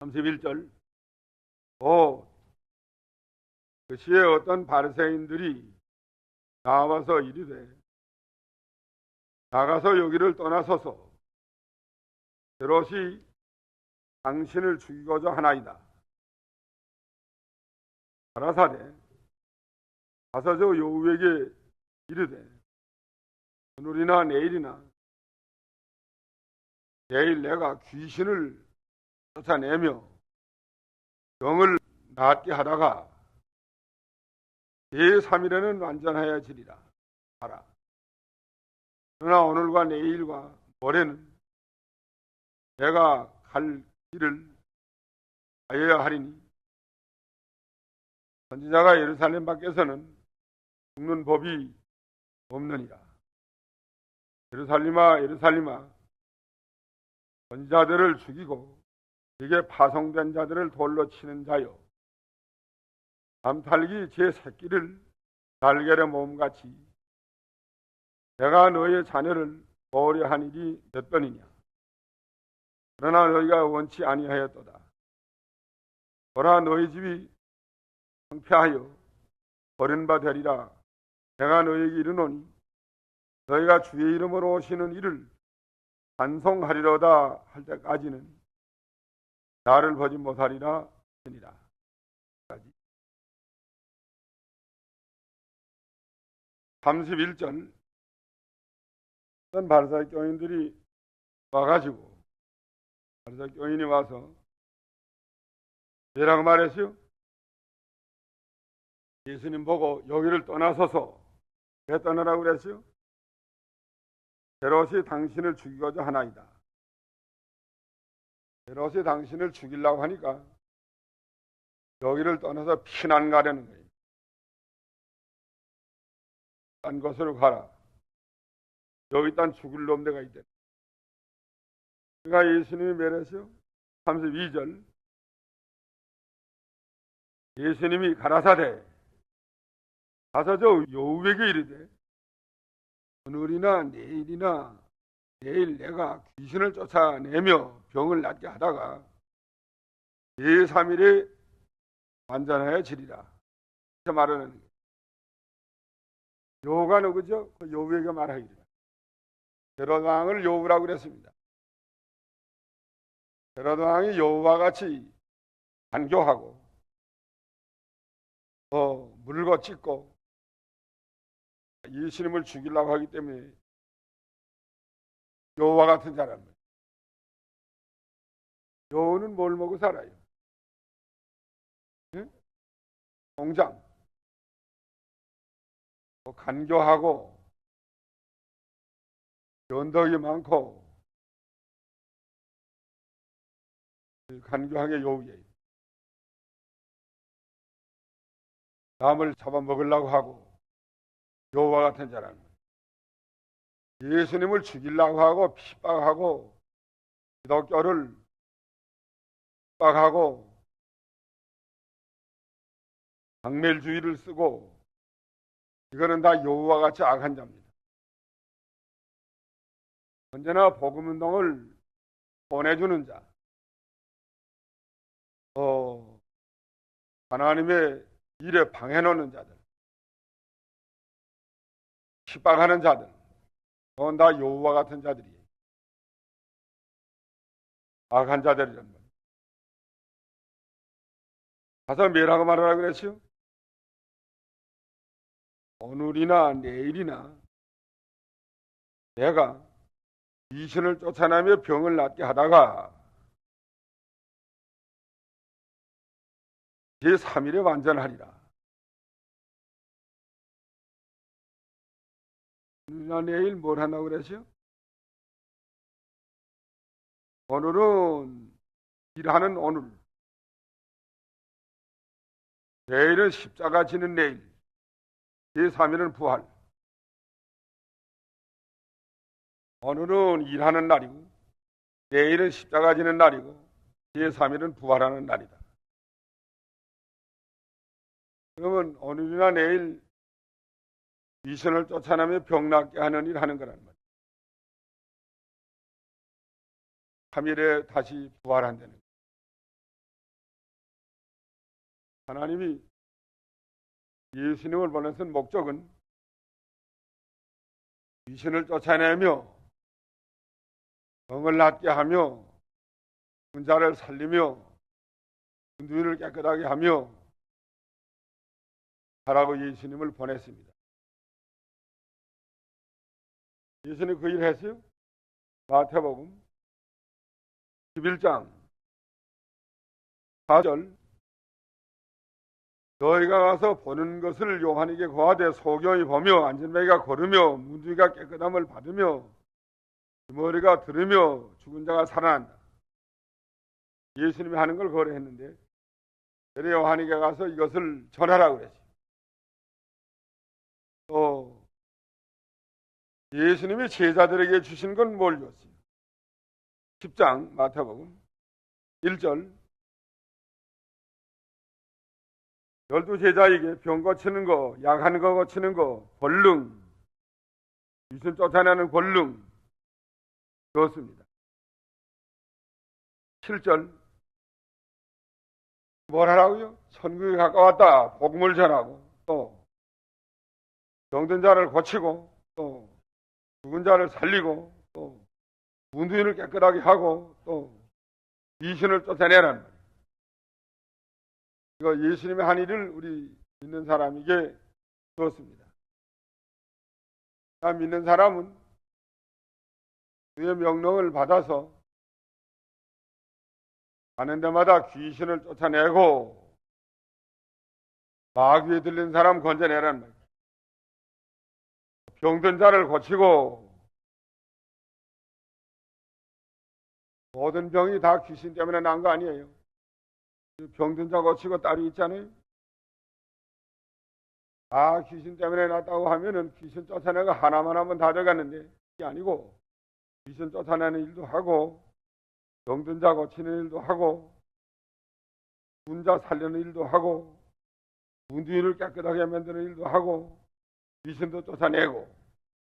31절. 그 시에 어떤 바리새인들이 나와서 이르되 나가서 여기를 떠나서서 헤롯이 당신을 죽이고자 하나이다. 가라사대 가서 저 여우에게 이르되 오늘이나 내일이나 내일 내가 귀신을 쫓아내며 병을 낫게 하다가 제3일에는 완전하여지리라 하라. 그러나 오늘과 내일과 모레는 내가 갈 길을 가야 하리니 선지자가 예루살렘 밖에서는 죽는 법이 없느니라. 예루살렘아 예루살렘아 선지자들을 죽이고 이게 파송된 자들을 돌로 치는 자여, 암탉이 제 새끼를 날개로 몸같이 내가 너의 자녀를 보호려 한 일이 몇 번이냐. 그러나 너희가 원치 아니하였도다. 보라, 너희 집이 황폐하여 버린 바 되리라. 내가 너희에게 이르노니 너희가 주의 이름으로 오시는 이를 찬송하리로다 할 때까지는 나를 보지 못하리라 하니라. 31절. 어떤 바리새인 교인들이 와가지고, 바리새인 교인이 와서 뭐라고 말했어요? 예수님 보고 여기를 떠나서서 왜 떠나라고 그랬어요? 헤롯이 당신을 죽이고자 하나이다. 헤롯이 당신을 죽이려고 하니까 여기를 떠나서 피난 가려는 거예요. 딴 곳으로 가라. 여기 일단 죽을 놈들가 있대. 그러니까 예수님이 뭐랬어요? 32절. 예수님이 가라사대 가서 저 여우에게 이르되 오늘이나 내일이나 내일 내가 귀신을 쫓아내며 병을 낫게 하다가 제3일에 완전하여지리라. 이렇게 말하는 거예요. 여우가 누구죠? 그 여우에게 말하기를 헤롯 왕을 여우라고 그랬습니다. 헤롯 왕이 여우와 같이 간교하고 물고 찢고 예수님을 죽이려고 하기 때문에 여우와 같은 사람. 여우는 뭘 먹고 살아요? 네? 농장. 간교하고 연덕이 많고 간교하게 여우예요. 남을 잡아먹으려고 하고 여우와 같은 사람. 예수님을 죽이려고 하고 핍박하고 기독교를 핍박하고 박멸주의를 쓰고 이거는 다 여우와 같이 악한 자입니다. 언제나 복음운동을 보내주는 자, 하나님의 일에 방해놓는 자들, 핍박하는 자들, 그건 다 여우와 같은 자들이에요. 악한 자들이란 말이에요. 가서 뭐라고 말하라고 그랬어요? 오늘이나 내일이나 내가 귀신을 쫓아내며 병을 낫게 하다가 제3일에 완전하리라. 오늘이나 내일 뭘 한다고 그랬어요? 오늘은 일하는 오늘, 내일은 십자가 지는 내일, 제3일은 부활. 오늘은 일하는 날이고 내일은 십자가 지는 날이고 제3일은 부활하는 날이다. 그러면 오늘이나 내일 귀신을 쫓아내며 병 낫게 하는 일 하는 거란 말이에요. 3일에 다시 부활한다는 거예요. 하나님이 예수님을 보내신 목적은 귀신을 쫓아내며 병을 낫게 하며 죽은 자를 살리며 누인을 깨끗하게 하며 하라고 예수님을 보냈습니다. 예수님 그 일을 했어요. 마태복음 11장 4절 너희가 가서 보는 것을 요한에게 고하되 소경이 보며 안전뱅이가 걸으며 문둥이가 깨끗함을 받으며 머리가 들으며 죽은 자가 살아난다. 예수님이 하는 걸 거래했는데 그래 요한에게 가서 이것을 전하라고 그랬어요. 또 예수님이 제자들에게 주신 건 뭘 줬어요? 10장 마태복음 1절 12제자에게 병 고치는 거, 약하는 거 고치는 거, 권능, 귀신 쫓아내는 권능 줬습니다. 7절 뭘 하라고요? 천국이 가까웠다. 복음을 전하고 또 병든 자를 고치고 또 죽은 자를 살리고 또 문두인을 깨끗하게 하고 또 귀신을 쫓아내라는 말이에요. 이거 예수님의 한 일을 우리 믿는 사람에게 주었습니다. 믿는 사람은 그의 명령을 받아서 가는 데마다 귀신을 쫓아내고 마귀에 들린 사람 건져내라는 말이에요. 병든 자를 고치고 모든 병이 다 귀신 때문에 난 거 아니에요. 병든 자 고치고 딸이 있잖아요. 다 귀신 때문에 났다고 하면은 귀신 쫓아내고 하나만 하면 다 돼갔는데 그게 아니고 귀신 쫓아내는 일도 하고 병든 자 고치는 일도 하고 죽은 자 살리는 일도 하고 문두인을 깨끗하게 만드는 일도 하고 귀신도 쫓아내고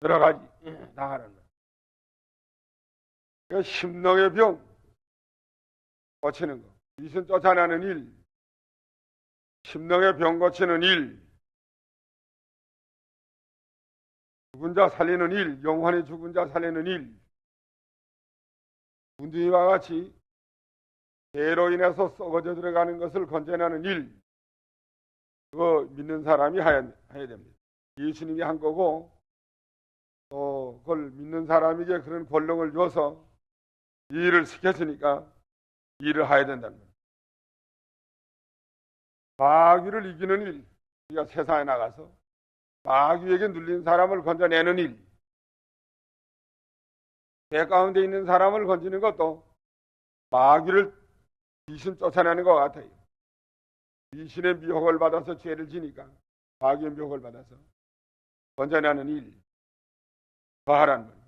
여러 가지 다 하는 거예요. 그러니까 심령의 병 고치는 거, 귀신 쫓아내는 일, 심령의 병 고치는 일, 죽은 자 살리는 일, 영원히 죽은 자 살리는 일, 문두이와 같이 죄로 인해서 썩어져 들어가는 것을 건져내는 일, 그거 믿는 사람이 해야 됩니다. 예수님이 한 거고 또 그걸 믿는 사람에게 그런 권능을 줘서 이 일을 시켰으니까 이 일을 해야 된다는 거예요. 마귀를 이기는 일, 우리가 세상에 나가서 마귀에게 눌린 사람을 건져내는 일, 죄 가운데 있는 사람을 건지는 것도 마귀를 귀신 쫓아내는 것 같아요. 귀신의 미혹을 받아서 죄를 지니까 마귀의 미혹을 받아서 건져내는 일, 더 하라는 거예요.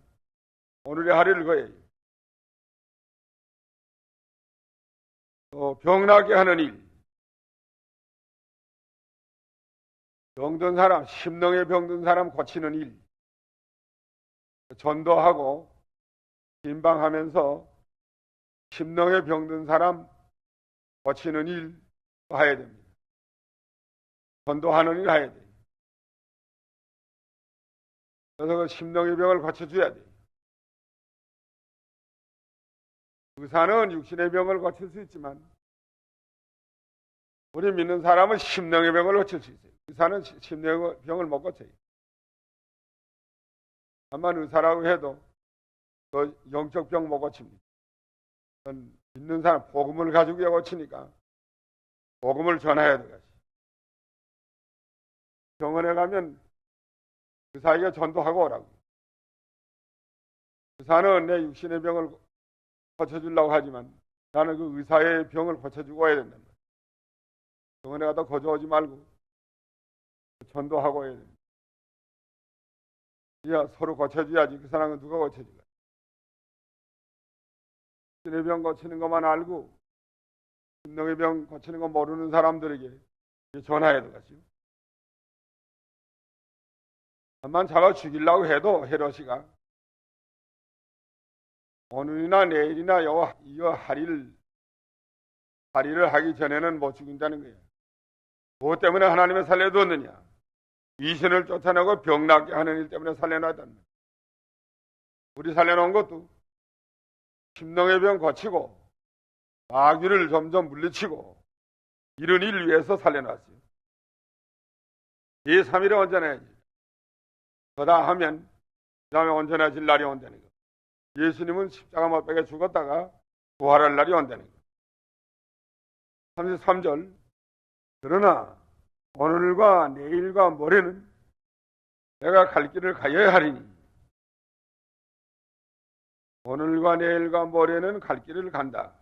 오늘의 하루를 거예요. 또 병나게 하는 일, 병든 사람, 심령에 병든 사람 고치는 일, 전도하고 김방하면서 심령에 병든 사람 고치는 일 해야 됩니다. 전도하는 일 해야 돼요. 그래서 그 심령의 병을 고쳐줘야 돼요. 의사는 육신의 병을 고칠 수 있지만 우리 믿는 사람은 심령의 병을 고칠 수 있어요. 의사는 심령의 병을 못 고쳐요. 다만 의사라고 해도 그 영적 병 못 고칩니다. 믿는 사람 복음을 가지고 고치니까 복음을 전해야 돼요. 병원에 가면 의사에게 전도하고 오라고. 의사는 내 육신의 병을 고쳐주려고 하지만 나는 그 의사의 병을 고쳐주고 와야 된다. 병원에 가다 거저오지 말고 전도하고 와야 된다. 서로 고쳐줘야지. 그 사람은 누가 고쳐줄까? 육신의 병 고치는 것만 알고 심령의 병 고치는 거 모르는 사람들에게 전화해야 되겠죠. 한번 잡아 죽이려고 해도 헤롯이가 오늘이나 내일이나 이거 할일을 하기 전에는 못 죽인다는 거예요. 무엇 때문에 하나님이 살려두었느냐? 귀신을 쫓아내고 병 낫게 하는 일 때문에 살려놨단 말이야. 우리 살려놓은 것도 심령의 병 고치고 마귀를 점점 물리치고 이런 일을 위해서 살려놨어요. 이 3일에 온전해야지. 그다 하면 그 다음에 온전해질 날이 온다는 거예요. 예수님은 십자가 못 박혀 죽었다가 부활할 날이 온다는 거예요. 33절 그러나 오늘과 내일과 모레는 내가 갈 길을 가야 하리니 오늘과 내일과 모레는 갈 길을 간다.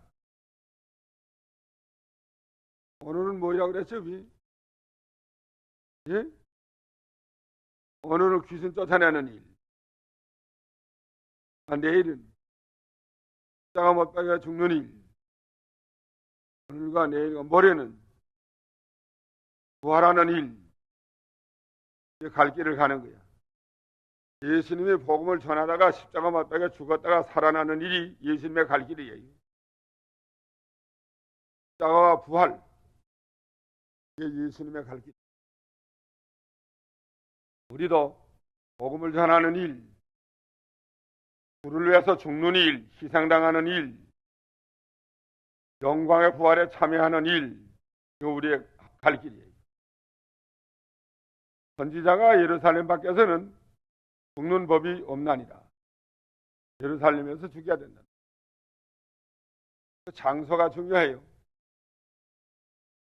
오늘은 뭐라고 그랬죠? 예? 오늘은 귀신 쫓아내는 일. 내일은 십자가 못 박혀 죽는 일. 오늘과 내일과 모레는 부활하는 일. 갈 길을 가는 거야. 예수님이 복음을 전하다가 십자가 못 박혀 죽었다가 살아나는 일이 예수님의 갈 길이에요. 십자가와 부활. 이게 예수님의 갈 길. 우리도 복음을 전하는 일, 주를 위해서 죽는 일, 희생당하는 일, 영광의 부활에 참여하는 일, 이거 우리의 갈 길이에요. 선지자가 예루살렘 밖에서는 죽는 법이 없나니라. 예루살렘에서 죽여야 된다. 장소가 중요해요.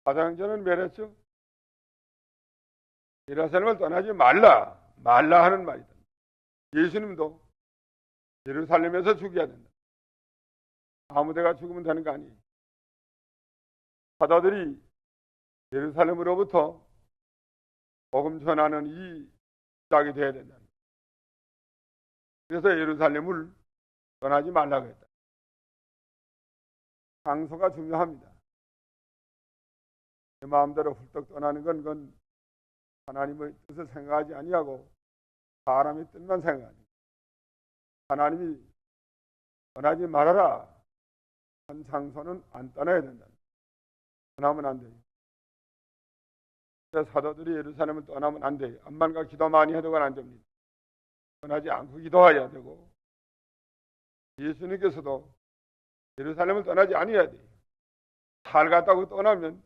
사도행전은 말했죠. 예루살렘을 떠나지 말라 하는 말이다. 예수님도 예루살렘에서 죽여야 된다. 아무데가 죽으면 되는 거 아니에요. 사도들이 예루살렘으로부터 복음 전하는 이 시작이 되어야 된다. 그래서 예루살렘을 떠나지 말라고 했다. 장소가 중요합니다. 내 마음대로 훌떡 떠나는 건 하나님의 뜻을 생각하지 아니하고 사람의 뜻만 생각합니다. 하나님이 떠나지 말아라 한 장소는 안 떠나야 된다. 떠나면 안 돼요. 사도들이 예루살렘을 떠나면 안 돼요. 암만과 기도 많이 해도 안 됩니다. 떠나지 않고 기도해야 되고 예수님께서도 예루살렘을 떠나지 아니어야 돼요. 살 갔다고 떠나면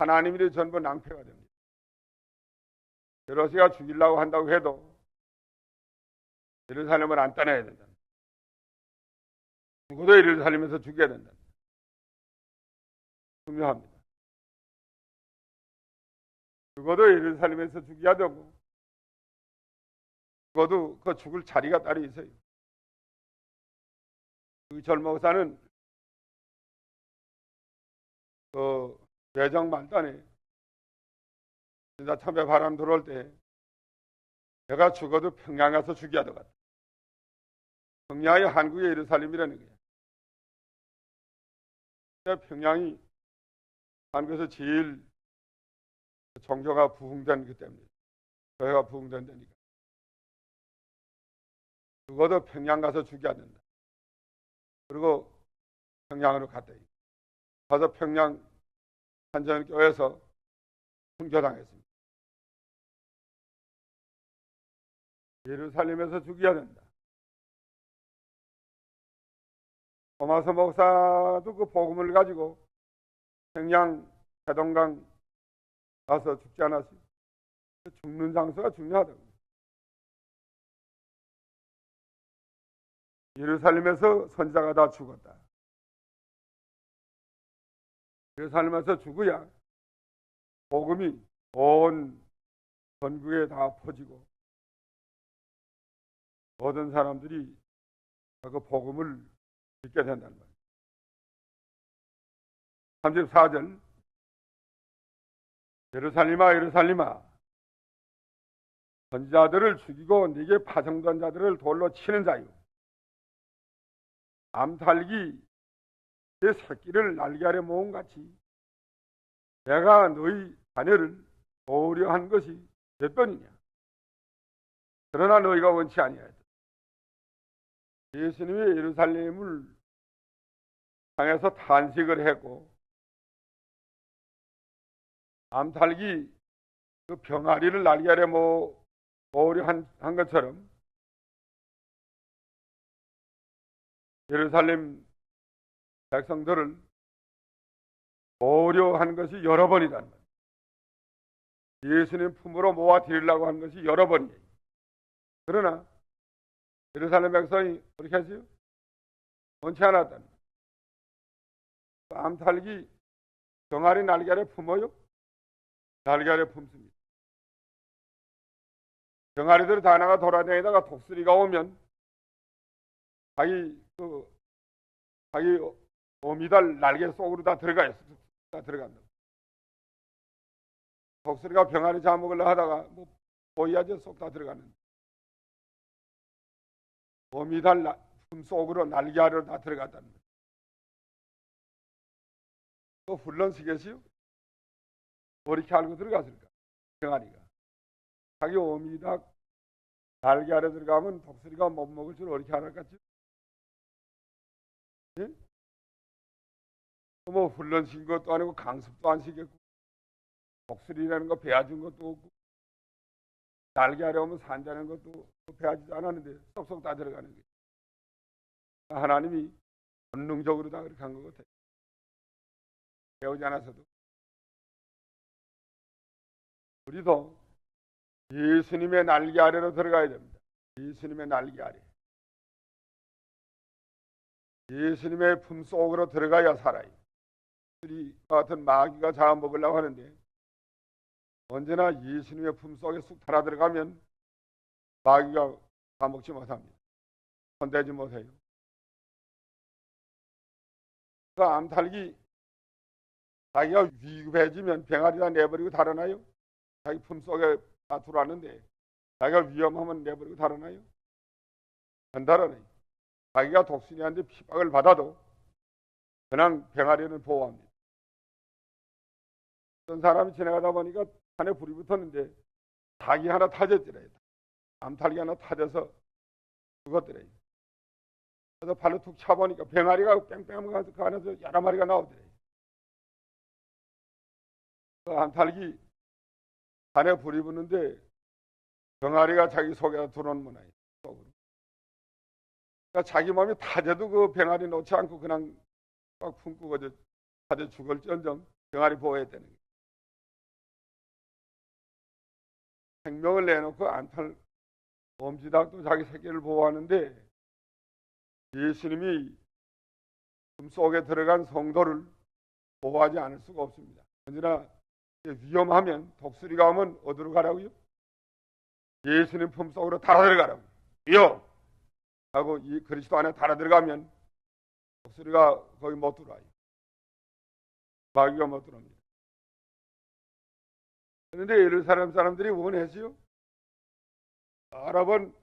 하나님이 전부 낭패가 됩니다. 헤롯이가 죽이려고 한다고 해도 예루살렘을 안 떠나야 된다. 죽어도 예루살렘에서 죽여야 된다. 중요합니다. 죽어도 예루살렘에서 죽여야 되고 죽어도 그 죽을 자리가 따로 있어요. 그 절목사는 그 외정 말단에 진짜 참에 바람 들어올 때 내가 죽어도 평양 가서 죽여야 될 것 같아. 평양이 한국의 예루살렘이라는 거예요. 평양이 한국에서 제일 종교가 부흥된 그 때문에 교회가 부흥된다니까. 죽어도 평양 가서 죽여야 된다. 그리고 평양으로 갔다. 가서 평양 한전교회에서 순교당했습니다. 예루살렘에서 죽여야 된다. 토마스 목사도 그 복음을 가지고 평양 해동강 가서 죽지 않았어요. 죽는 장소가 중요하다고. 예루살렘에서 선지자가 다 죽었다. 예루살렘에서 죽어야 복음이 온 전국에 다 퍼지고 모든 사람들이 그 복음을 믿게 된다는 말이에요. 34절 예루살렘아 예루살렘아 선지자들을 죽이고 네게 파송된 자들을 돌로 치는 자요 암살기 내 새끼를 날개 아래 모음같이 내가 너희 자녀를 도우려 한 것이 몇 번이냐. 그러나 너희가 원치 아니하였다. 예수님이 예루살렘을 향해서 탄식을 했고 암탉이 그 병아리를 날개 아래 모으려 한 것처럼 예루살렘 백성들을 모으려 한 것이 여러 번이란 말이에요. 예수님 품으로 모아 드리려고 한 것이 여러 번이에요. 그러나 예루살렘 백성이 그렇게 하지요? 원치 않았다는 거예요. 암탉이 병아리 날개 아래 품어요? 날개 아래 품습니다. 병아리들이 다 나가 돌아다니다가 독수리가 오면 자기 오미달 날개 속으로 다 들어가요. 다 들어간다. 독수리가 병아리 잡아먹으려 하다가 보이야지 쏙 다 들어가는데 오미달 품 속으로 날개 아래로 다 들어갔다는 거예요. 또 훈련시겠어요? 뭐 이렇게 알고 들어갔을까? 병아리가 자기 오미닭 날개 아래 들어가면 독수리가 못 먹을 줄 어떻게 알았겠지? 예? 뭐 훈련시킨 것도 아니고 강습도 안 시켰고 독수리라는 거 배워준 것도 없고 날개 아래 오면 산다는 것도 배워지지 않았는데 쏙쏙 다 들어가는 거예요. 하나님이 본능적으로 다 그렇게 한 것 같아요. 배우지 않아서도. 우리도 예수님의 날개 아래로 들어가야 됩니다. 예수님의 날개 아래. 예수님의 품 속으로 들어가야 살아요. 우리 같은 마귀가 잡아먹으려고 하는데 언제나 예수님의 품 속에 쑥 달아 들어가면 마귀가 잡아먹지 못합니다. 손대지 못해요. 그 암탉이 자기가 위급해지면 병아리다 내버리고 달아나요? 자기 품 속에 다 들어왔는데 자기가 위험하면 내버리고 달아나요? 안 달아나요. 자기가 독수리한테 핍박을 받아도 그냥 병아리는 보호합니다. 어떤 사람이 지나가다 보니까 산에 불이 붙었는데 닭이 하나 타졌더래요. 암탉이 하나 타져서 죽었더래요. 그래서 발로 툭 차보니까 병아리가 뺑뺑하면서 그 안에서 여러 마리가 나오더래요. 그 암탉이 산에 불이 붙는데 병아리가 자기 속에 들어오는 모양이에요. 속으로. 그러니까 자기 몸이 타져도 그 병아리 놓지 않고 그냥 꽉 품고 그저 타져 죽을지언정 병아리 보호해야 되는 거예요. 생명을 내놓고 암탉 엄지닭도 자기 새끼를 보호하는데 예수님이 품 속에 들어간 성도를 보호하지 않을 수가 없습니다. 언제나 위험하면 독수리가 오면 어디로 가라고요? 예수님 품 속으로 달아 들어가라고. 위요! 하고 이 그리스도 안에 달아 들어가면 독수리가 거기 못 들어와요. 마귀가 못 들어옵니다. 그런데 예루살렘 사람들이 원했어요. 여러 번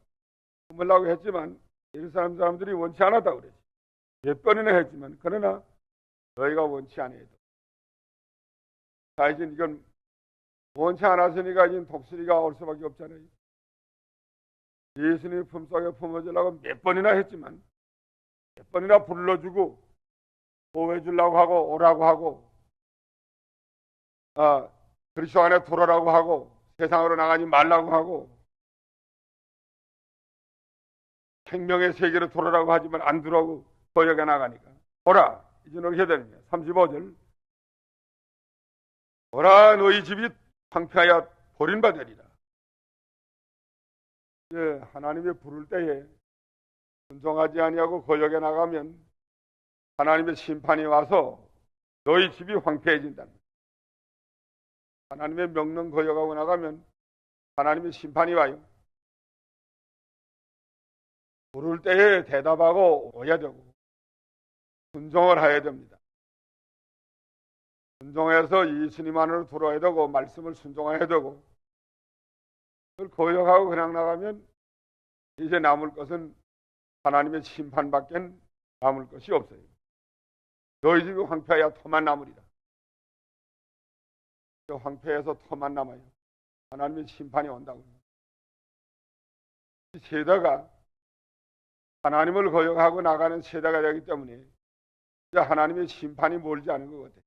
품으려고 했지만 예루살렘 사람들이 원치 않았다고 그랬어요. 몇 번이나 했지만 그러나 너희가 원치 않아도 자 이제 이건 원치 않았으니까 이제 독수리가 올 수밖에 없잖아요. 예수님 품속에 품어주려고 몇 번이나 했지만 몇 번이나 불러주고 보호해주려고 하고 오라고 하고 그리스도 안에 들어오라고 하고 세상으로 나가지 말라고 하고 생명의 세계로 돌아라고 하지만 안 들어오고 거역에 나가니까 오라 이제 어떻게 되느냐 35절 오라 너희 집이 황폐하여 버림받으리라. 예, 하나님이 부를 때에 순종하지 아니하고 거역에 나가면 하나님의 심판이 와서 너희 집이 황폐해진다. 하나님의 명령 거역하고 나가면 하나님의 심판이 와요. 부를 때에 대답하고 오야 되고 순종을 해야 됩니다. 순종해서 예수님 안으로 들어와야 되고 말씀을 순종해야 되고 그걸 거역하고 그냥 나가면 이제 남을 것은 하나님의 심판밖에 남을 것이 없어요. 너희 집이 황폐하여 터만 남으리라. 황폐해서 터만 남아요. 하나님의 심판이 온다고. 이 세대가 하나님을 거역하고 나가는 세대가 되기 때문에 이제 하나님의 심판이 멀지 않은 것 같아요.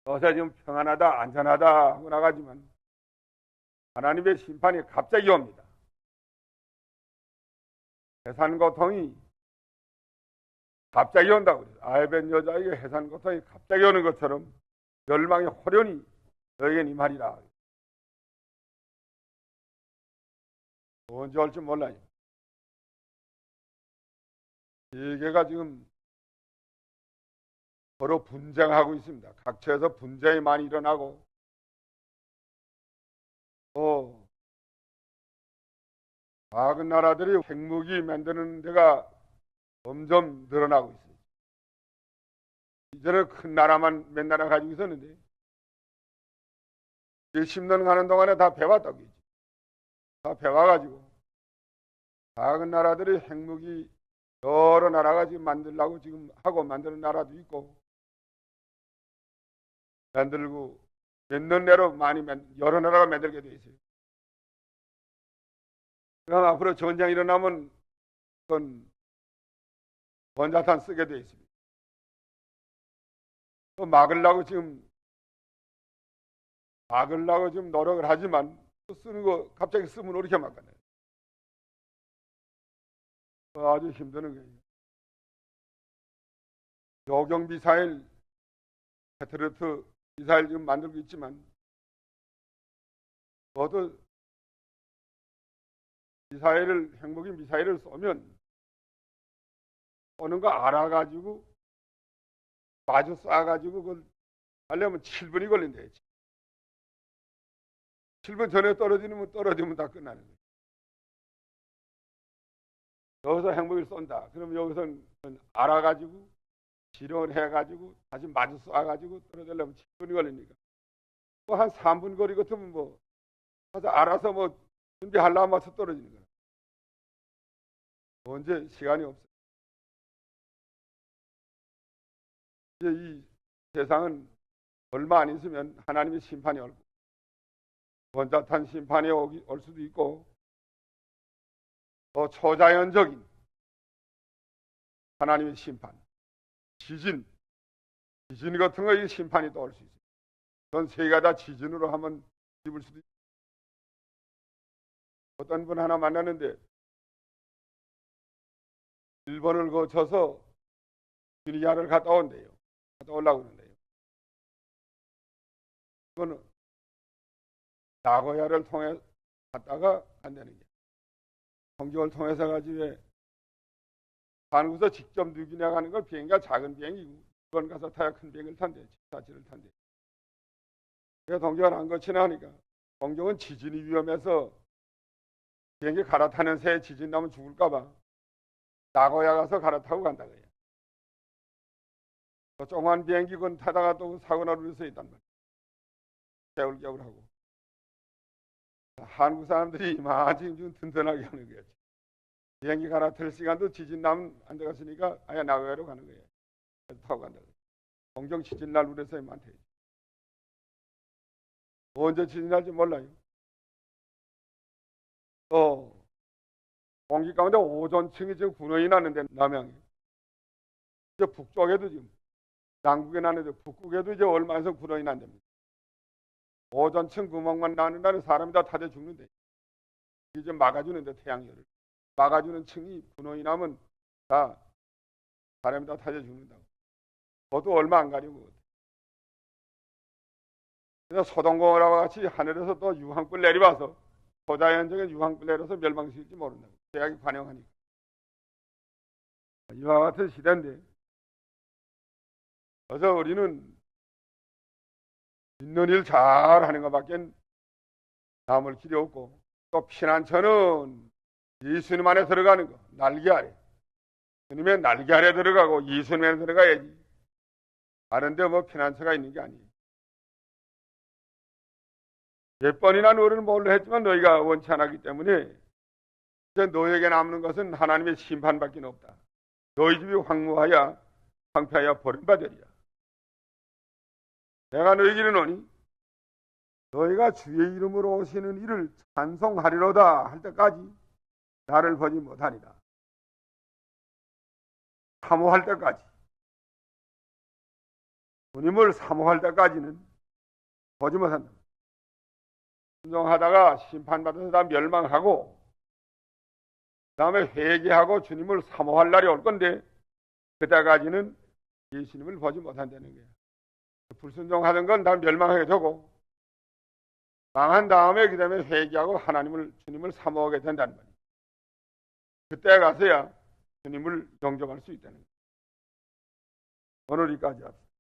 요새 지금 평안하다, 안전하다 하고 나가지만 하나님의 심판이 갑자기 옵니다. 해산 고통이 갑자기 온다고 그래요. 아이벤 여자에게 해산 고통이 갑자기 오는 것처럼 멸망의 호련이 너에겐 임하리라. 언제 올지 몰라요. 세계가 지금 서로 분쟁하고 있습니다. 각처에서 분쟁이 많이 일어나고 또 작은 나라들이 핵무기 만드는 데가 점점 늘어나고 있어요. 이전에 큰 나라만 몇 나라 가지고 있었는데 10년 가는 동안에 다 배웠다고 했지. 다 배워가지고 작은 나라들이 핵무기 여러 나라가 지금 만들려고 지금 하고 만드는 나라도 있고 만들고 몇 년 내로 많이 여러 나라가 만들게 돼 있어요. 그럼 앞으로 전쟁이 일어나면 그건 원자탄 쓰게 돼 있습니다. 또 막으려고 지금 노력을 하지만 또 쓰는 거 갑자기 쓰면 어떻게 막겠네. 아주 힘드는 거예요. 요격 미사일, 패트리어트 미사일 지금 만들고 있지만 저도 핵무기 미사일을 쏘면 쏘는 거 알아가지고 마주 쏴가지고 그걸 하려면 7분이 걸린대요. 7분 전에 떨어지면 다 끝나는 거예요. 여기서 핵무기를 쏜다. 그럼 여기서 알아가지고 지령을 해가지고 다시 마주 쏴가지고 떨어지려면 7분이 걸리니까 뭐 한 3분 거리 같으면 뭐 알아서 뭐 준비하려면 와서 떨어지는 거예요. 언제 시간이 없어요. 이제 이 세상은 얼마 안 있으면 하나님의 심판이 올 거고 원자탄 심판이 올 수도 있고 또 초자연적인 하나님의 심판, 지진 같은 거의 심판이 또 올 수 있어요. 전 세계가 다 지진으로 한번 입을 수도 있어요. 어떤 분 하나 만났는데 일본을 거쳐서 기니아를 갔다 온대요. 갔다 오려고 그러는데요. 그거는 나고야를 통해 갔다가 간다는 게 통지를 통해서 가지고 한국에서 직접 뉴기니아 가는 걸 비행기가 작은 비행기고 일본 가서 타야 큰 비행기를 탄대. 747을 탄대. 그래서 동경을 안 거치나 하니까 동경은 지진이 위험해서 비행기 갈아타는 새에 지진 나면 죽을까봐 나고야 가서 갈아타고 간다 그래요. 또 조그만 비행기 건 타다가 또 사고나 누려서 있단 말이에요. 개울개울하고. 한국 사람들이 이만큼 좀 든든하게 하는 거예요. 비행기 갈아탈 시간도 지진 나면 안 들어갔으니까 아예 나고야로 가는 거예요. 그래서 타고 간다 그래요. 동경 지진 날 우려서 많대요. 언제 지진 날지 몰라요. 공기 가운데 오존층이 지금 군원이 나는데 남양에 이제 북쪽에도 지금 남국에 나는데 북극에도 이제 얼마 있으면 군원이 난답니다. 오존층 구멍만 나는다는 사람이 다 타져 죽는데 이제 막아주는데 태양열을 막아주는 층이 군원이 나면 다 사람이 다 타져 죽는다고. 그것도 얼마 안 가리고. 그래서 소동공원과 같이 하늘에서 또 유황불 내려와서 초자연적인 유황불 내려서 멸망시킬지 모른다고. 대학이 관영하니까. 이와 같은 시대인데 그래서 우리는 있는 일 잘하는 것밖에 남을 길이 없고 또 피난처는 예수님 안에 들어가는 거 날개 아래 주님의 날개 아래 들어가고 예수님 안에 들어가야지. 다른데 뭐 피난처가 있는 게 아니에요. 몇 번이나 너를 뭘로 했지만 너희가 원치 않았기 때문에 이제 너에게 남는 것은 하나님의 심판밖에 없다. 너희 집이 황무하여 황폐하여 버림받으리라. 내가 너희에게 이르노니 너희가 주의 이름으로 오시는 이를 찬송하리로다 할 때까지 나를 보지 못하리라. 사모할 때까지 주님을 사모할 때까지는 보지 못한다. 순종하다가 심판받아서 다 멸망하고 그 다음에 회개하고 주님을 사모할 날이 올 건데 그때까지는 예수님을 보지 못한다는 거예요. 불순종하던 건 다 멸망하게 되고 망한 다음에 그 다음에 회개하고 주님을 사모하게 된다는 거예요. 그때 가서야 주님을 영접할 수 있다는 거예요. 오늘 여기까지 합시다.